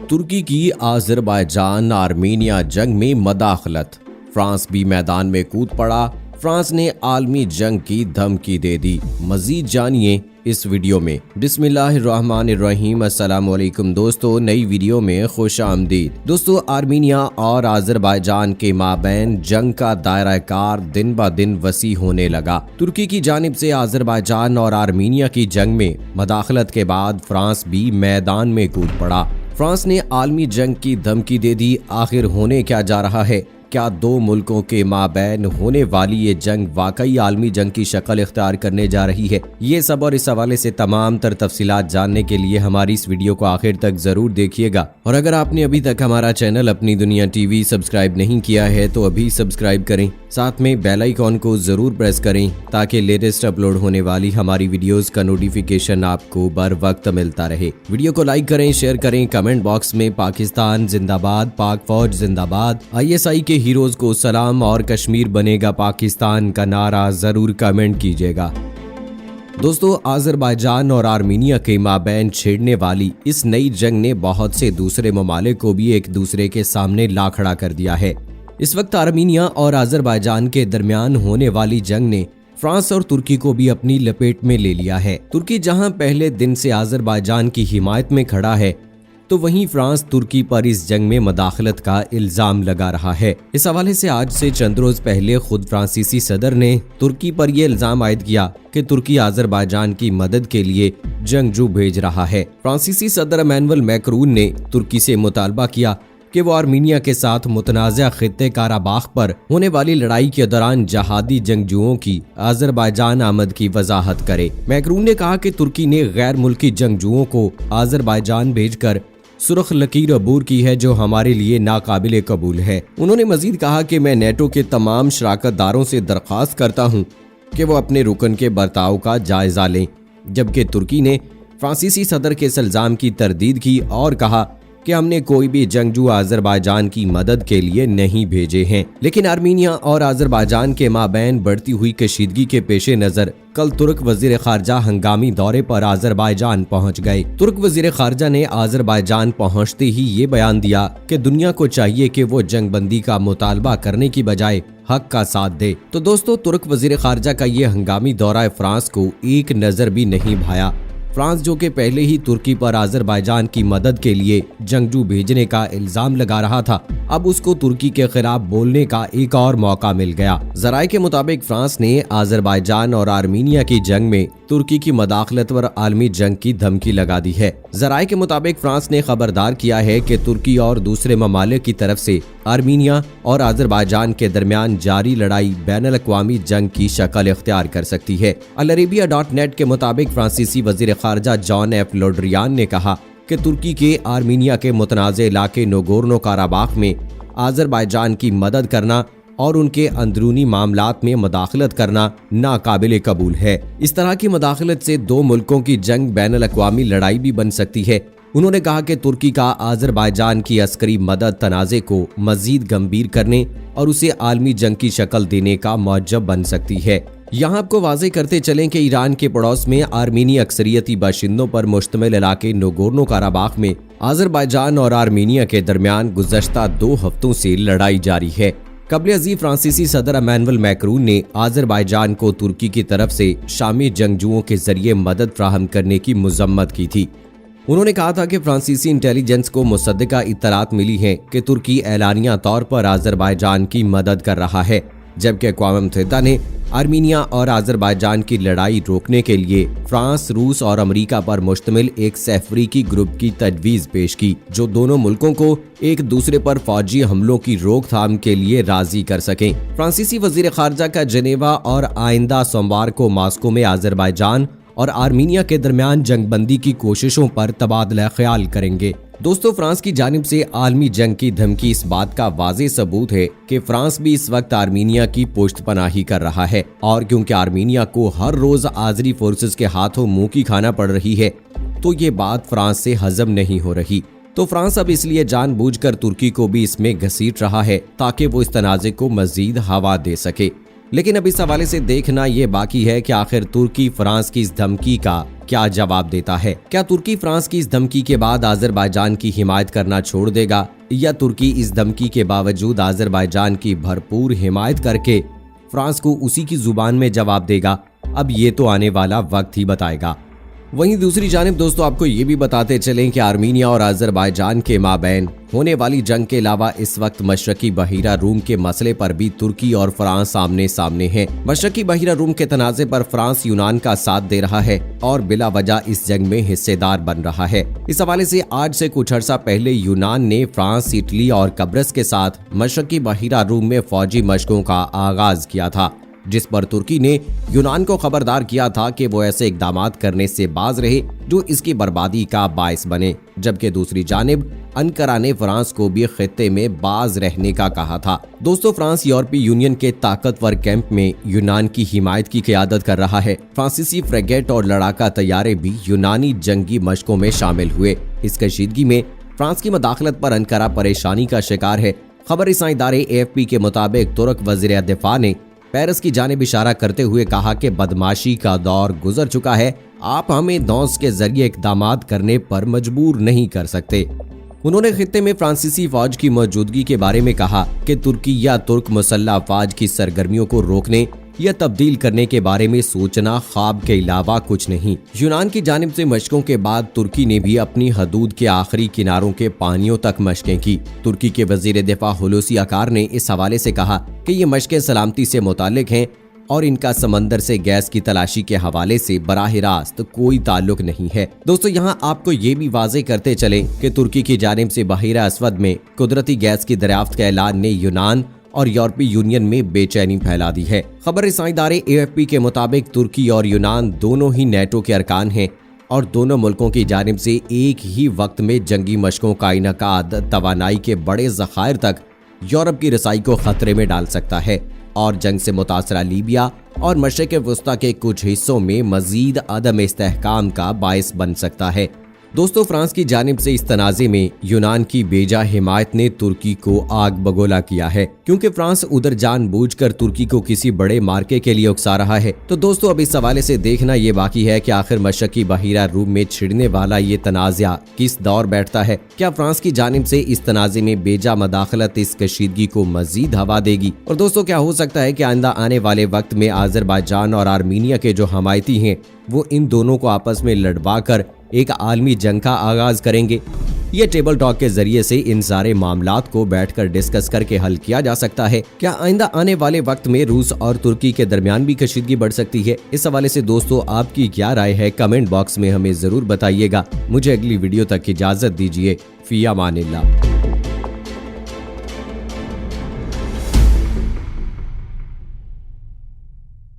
तुर्की की Azerbaijan Armenia जंग में मदाखलत। फ्रांस भी मैदान में कूद पड़ा। फ्रांस ने आलमी जंग की धमकी दे दी। मजीद जानिए इस वीडियो में। बिस्मिल्लाहिर्रहमानिर्रहीम। अस्सलाम वालेकुम दोस्तों, नई वीडियो में खुश आमदीद। दोस्तों, आर्मीनिया और आज़रबाईजान के माबैन जंग का दायरा कार दिन ब दिन वसी होने लगा। तुर्की की जानिब से आज़रबाईजान और आर्मीनिया की जंग में मदाखलत के बाद फ्रांस भी मैदान में कूद पड़ा। फ्रांस ने आलमी जंग की धमकी दे दी। आखिर होने क्या जा रहा है? क्या दो मुल्कों के माबैन होने वाली ये जंग वाकई आलमी जंग की शक्ल इख्तियार करने जा रही है? ये सब और इस हवाले से तमाम तर तफसीलात जानने के लिए हमारी इस वीडियो को आखिर तक जरूर देखिएगा। और अगर आपने अभी तक हमारा चैनल अपनी दुनिया टीवी सब्सक्राइब नहीं किया है तो अभी सब्सक्राइब करें, साथ में बेल आइकॉन को जरूर प्रेस करें ताकि लेटेस्ट अपलोड होने वाली हमारी वीडियोस का नोटिफिकेशन आपको बर वक्त मिलता रहे। वीडियो को लाइक करें, शेयर करें, कमेंट बॉक्स में पाकिस्तान जिंदाबाद, पाक फौज जिंदाबाद, ISI के हीरोज को सलाम और कश्मीर बनेगा पाकिस्तान का नारा जरूर कमेंट कीजिएगा। दोस्तों, आज़रबाईजान और आर्मीनिया के माबैन छेड़ने वाली इस नई जंग ने बहुत से दूसरे ममालिक को भी एक दूसरे के सामने ला खड़ा कर दिया है। इस वक्त आर्मीनिया और आज़रबाईजान के दरमियान होने वाली जंग ने फ्रांस और तुर्की को भी अपनी लपेट में ले लिया है। तुर्की जहां पहले दिन से आज़रबाईजान की हिमायत में खड़ा है, तो वहीं फ्रांस तुर्की पर इस जंग में मदाखलत का इल्जाम लगा रहा है। इस हवाले से आज से चंद रोज पहले खुद फ्रांसीसी सदर ने तुर्की पर यह इल्जाम आयद किया कि तुर्की आज़रबाईजान की मदद के लिए जंगजू भेज रहा है। फ्रांसीसी सदर इमैनुअल मैक्रून ने तुर्की से मुतालबा किया कि वो आर्मीनिया के साथ मुतनाज़ा खित्ते काराबाख पर होने वाली लड़ाई के दौरान जहादी जंगजुओं की आज़रबाईजान आमद की वजाहत करे। मैक्रून ने कहा कि तुर्की ने गैर मुल्की जंगजुओं को आज़रबाईजान भेजकर सुर्ख लकीर अबूर की है, जो हमारे लिए नाकाबिले कबूल है। उन्होंने मजीद कहा कि मैं नेटो के तमाम शराकतदारों से दरख्वास्त करता हूँ कि वो अपने रुकन के बर्ताव का जायजा लें। जबकि तुर्की ने फ्रांसीसी सदर के इस इल्जाम की तरदीद की और कहा कि हमने कोई भी जंगजू आज़रबाईजान की मदद के लिए नहीं भेजे हैं। लेकिन आर्मीनिया और आज़रबाईजान के माबैन बढ़ती हुई कशीदगी के पेश नजर कल तुर्क वजीर खारजा हंगामी दौरे पर आज़रबाईजान पहुंच गए। तुर्क वजीर खारजा ने आज़रबाईजान पहुंचते ही ये बयान दिया कि दुनिया को चाहिए कि वो जंग बंदी का मुतालबा करने की बजाय हक का साथ दे। तो दोस्तों, तुर्क वजीर खारजा का ये हंगामी दौरा फ्रांस को एक नजर भी नहीं भाया। फ्रांस, जो कि पहले ही तुर्की पर आज़रबाईजान की मदद के लिए जंगजू भेजने का इल्जाम लगा रहा था, अब उसको तुर्की के खिलाफ बोलने का एक और मौका मिल गया। ज़राए के मुताबिक फ्रांस ने आज़रबाईजान और आर्मीनिया की जंग में तुर्की की मदाखलत पर आलमी जंग की धमकी लगा दी है। ज़राए के मुताबिक फ्रांस ने खबरदार किया है कि तुर्की और दूसरे ममालिक की तरफ से आर्मीनिया और आज़रबाईजान के दरमियान जारी लड़ाई बैनुल अक़वामी जंग की शक्ल इख्तियार कर सकती है। अलअरेबिया.नेट के मुताबिक फ्रांसीसी वजीर खारजा जॉन एफ लोड्रियान ने कहा कि तुर्की के आर्मीनिया के मुतनाज़े इलाके नगोर्नो काराबाख में आज़रबाईजान की मदद करना और उनके अंदरूनी मामलात में मदाखलत करना नाकाबिले कबूल है। इस तरह की मदाखलत से दो मुल्कों की जंग बैनुल अक़वामी लड़ाई भी बन सकती है। उन्होंने कहा कि तुर्की का आज़रबाईजान की अस्करी मदद तनाज़े को मजीद गंभीर करने और उसे आलमी जंग की शक्ल देने का मौजब बन सकती है। यहाँ आपको वाज़ेह करते चलें कि ईरान के पड़ोस में आर्मीनी अक्सरियती बाशिंदों पर मुश्तमिल इलाके नगोर्नो काराबाख में आज़रबाईजान और आर्मीनिया के दरमियान गुज़श्ता 2 हफ्तों से लड़ाई जारी है। क़ब्ल-ए-ज़ीं फ्रांसीसी सदर इमैनुअल मैक्रून ने आज़रबाईजान को तुर्की की तरफ से शामी जंगजुओं के जरिए मदद फ्राहम करने की मज़म्मत की थी। उन्होंने कहा था कि फ्रांसीसी इंटेलिजेंस को मुसद्दका इत्तलात मिली है कि तुर्की एलानिया तौर पर आज़रबाईजान की मदद कर रहा है, जबकि अक़वाम मुत्तहिदा ने आर्मीनिया और आज़रबाईजान की लड़ाई रोकने के लिए फ्रांस, रूस और अमेरिका पर मुश्तमिल एक सैफरीकी ग्रुप की तजवीज़ पेश की, जो दोनों मुल्कों को एक दूसरे पर फौजी हमलों की रोकथाम के लिए राजी कर सकें। फ्रांसीसी वजीर खारजा का जनेवा और आइंदा सोमवार को मॉस्को में आज़रबाईजान और आर्मीनिया के दरमियान जंगबंदी की कोशिशों पर तबादला ख्याल करेंगे। दोस्तों, फ्रांस की जानिब से आलमी जंग की धमकी इस बात का वाज़ेह सबूत है कि फ्रांस भी इस वक्त आर्मीनिया की पुश्तपनाही कर रहा है, और क्योंकि आर्मीनिया को हर रोज आज़री फोर्सेस के हाथों मुंह की खाना पड़ रही है, तो ये बात फ्रांस से हजम नहीं हो रही। तो फ्रांस अब इसलिए जानबूझकर तुर्की को भी इसमें घसीट रहा है ताकि वो इस तनाज़े को मजीद हवा दे सके। लेकिन अब इस हवाले से देखना ये बाकी है कि आखिर तुर्की फ्रांस की इस धमकी का क्या जवाब देता है। क्या तुर्की फ्रांस की इस धमकी के बाद अजरबैजान की हिमायत करना छोड़ देगा, या तुर्की इस धमकी के बावजूद अजरबैजान की भरपूर हिमायत करके फ्रांस को उसी की जुबान में जवाब देगा? अब ये तो आने वाला वक्त ही बताएगा। वहीं दूसरी जानिब दोस्तों, आपको ये भी बताते चलें कि आर्मीनिया और अजरबैजान के माबैन होने वाली जंग के अलावा इस वक्त मशरकी बहिरा रूम के मसले पर भी तुर्की और फ्रांस आमने सामने हैं। मशरकी बहिरा रूम के तनाज़े पर फ्रांस यूनान का साथ दे रहा है और बिला वजह इस जंग में हिस्सेदार बन रहा है। इस हवाले से आज से कुछ अर्सा पहले यूनान ने फ्रांस, इटली और कब्रस के साथ मशरकी बहिरा रूम में फौजी मशकों का आगाज किया था, जिस पर तुर्की ने यूनान को खबरदार किया था कि वो ऐसे इकदाम करने से बाज रहे जो इसकी बर्बादी का बायस बने। जबकि दूसरी जानिब अंकारा ने फ्रांस को भी खित्ते में बाज रहने का कहा था। दोस्तों, फ्रांस यूरोपीय यूनियन के ताकतवर कैंप में यूनान की हिमायत की क़यादत कर रहा है। फ्रांसीसी फ्रेगेट और लड़ाका तैयारे भी यूनानी जंगी मशकों में शामिल हुए। इस कशीदगी में फ्रांस की मदाखलत पर अंकारा परेशानी का शिकार है। खबर रसां इदारे AFP के मुताबिक तुर्क वज़ीर दिफा ने पेरिस की जानिब इशारा करते हुए कहा कि बदमाशी का दौर गुजर चुका है, आप हमें दौस के जरिए इकदाम करने पर मजबूर नहीं कर सकते। उन्होंने खित्ते में फ्रांसीसी फौज की मौजूदगी के बारे में कहा कि तुर्की या तुर्क मुसल्लह अफवाज की सरगर्मियों को रोकने या तब्दील करने के बारे में सोचना ख्वाब के अलावा कुछ नहीं। यूनान की जानिब से मशकों के बाद तुर्की ने भी अपनी हदूद के आखिरी किनारों के पानियों तक मशकें की। तुर्की के वजीर दिफा हुलूसी अकार ने इस हवाले से कहा कि ये मशकें सलामती से मुताल्लिक हैं और इनका समंदर से गैस की तलाशी के हवाले से बराह रास्त कोई ताल्लुक नहीं है। दोस्तों, यहाँ आपको ये भी वाजे करते चले कि तुर्की की जानिब से बहिरा अस्वद में कुदरती गैस की दरियाफ्त के ऐलान ने यूनान और यूरोपीय यूनियन में बेचैनी फैला दी है। खबर रसां इदारे AFP के मुताबिक तुर्की और यूनान दोनों ही नेटो के अरकान हैं और दोनों मुल्कों की जानिब से एक ही वक्त में जंगी मशकों का इनकाद तवानाई के बड़े ज़खायर तक यूरोप की रसाई को खतरे में डाल सकता है और जंग से मुतासरा लीबिया और मशरिक़ वुस्ता के कुछ हिस्सों में मजीद अदम इस्तेहकाम का बायस बन सकता है। दोस्तों, फ्रांस की जानिब से इस तनाज़े में यूनान की बेजा हिमायत ने तुर्की को आग बगोला किया है, क्योंकि फ्रांस उधर जानबूझकर तुर्की को किसी बड़े मार्के के लिए उकसा रहा है। तो दोस्तों, अब इस हवाले से देखना ये बाकी है कि आखिर मशरकी बहिरा रूम में छिड़ने वाला ये तनाज़ा किस दौर बैठता है। क्या फ्रांस की जानिब से इस तनाज़े में बेजा मदाखलत इस कशीदगी को मजीद हवा देगी? और दोस्तों, क्या हो सकता है कि आइंदा आने वाले वक्त में अजरबैजान और आर्मीनिया के जो हमायती हैं वो इन दोनों को आपस में लड़वा कर एक आलमी जंग का आगाज करेंगे? ये टेबल टॉक के जरिए से इन सारे मामलात को बैठकर डिस्कस करके हल किया जा सकता है। क्या आइंदा आने वाले वक्त में रूस और तुर्की के दरमियान भी कशीदगी बढ़ सकती है? इस हवाले से दोस्तों आपकी क्या राय है, कमेंट बॉक्स में हमें जरूर बताइएगा। मुझे अगली वीडियो तक इजाजत दीजिए। फी अमानिल्लाह।